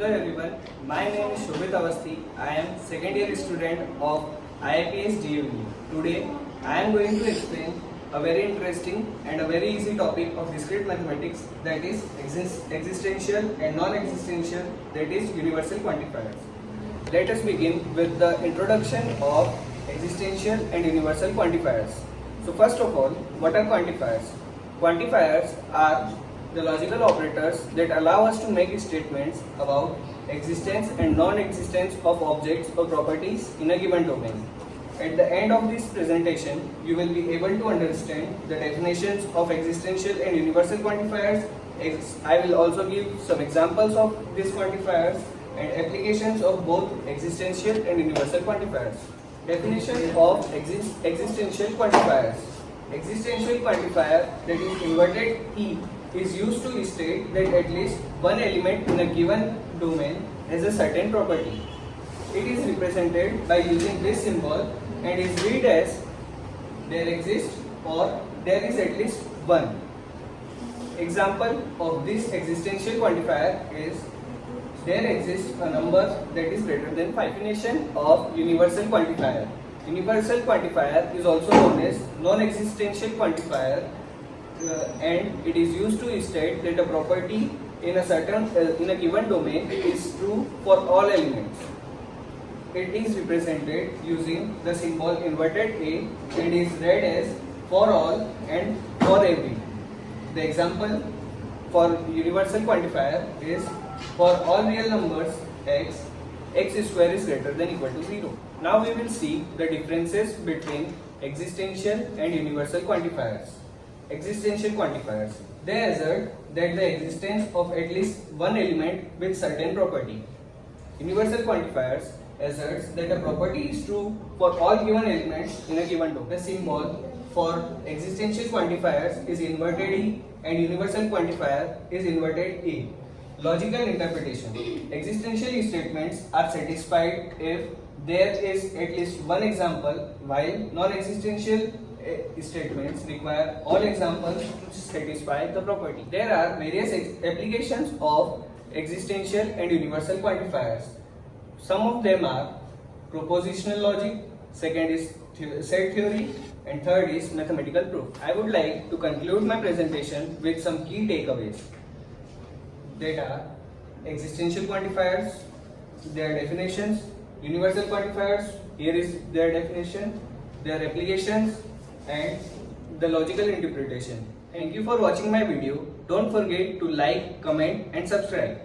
Hello everyone, my name is Shobhit Avasthi. I am second year student of IIPS DUU. Today I am going to explain a very interesting and a very easy topic of discrete mathematics, that is existential and non-existential, that is universal quantifiers. Let us begin with the introduction of existential and universal quantifiers. So first of all, what are quantifiers? Quantifiers are the logical operators that allow us to make statements about existence and non-existence of objects or properties in a given domain. At the end of this presentation, you will be able to understand the definitions of existential and universal quantifiers. I will also give some examples of these quantifiers and applications of both existential and universal quantifiers. Definition of existential quantifiers. Existential quantifier, that is inverted E, is used to state that at least one element in a given domain has a certain property. It is represented by using this symbol and is read as there exists or there is at least one. Example of this existential quantifier is there exists a number that is greater than 5. Definition of universal quantifier. Universal quantifier is also known as non-existential quantifier, and it is used to state that a property in a given domain is true for all elements. It is represented using the symbol inverted A and is read as for all and for every. The example for universal quantifier is for all real numbers x square is greater than equal to 0. Now we will see the differences between existential and universal quantifiers. Existential quantifiers. They assert that the existence of at least one element with certain property. Universal quantifiers asserts that a property is true for all given elements in a given domain. The symbol for existential quantifiers is inverted E and universal quantifier is inverted A. Logical interpretation. Existential statements are satisfied if there is at least one example, while non-existential statements require all examples to satisfy the property. There are various applications of existential and universal quantifiers. Some of them are propositional logic, second is set theory, and third is mathematical proof. I would like to conclude my presentation with some key takeaways. That are existential quantifiers, their definitions, universal quantifiers, here is their definition, their applications, and the logical interpretation. Thank you for watching my video. Don't forget to like, comment, and subscribe.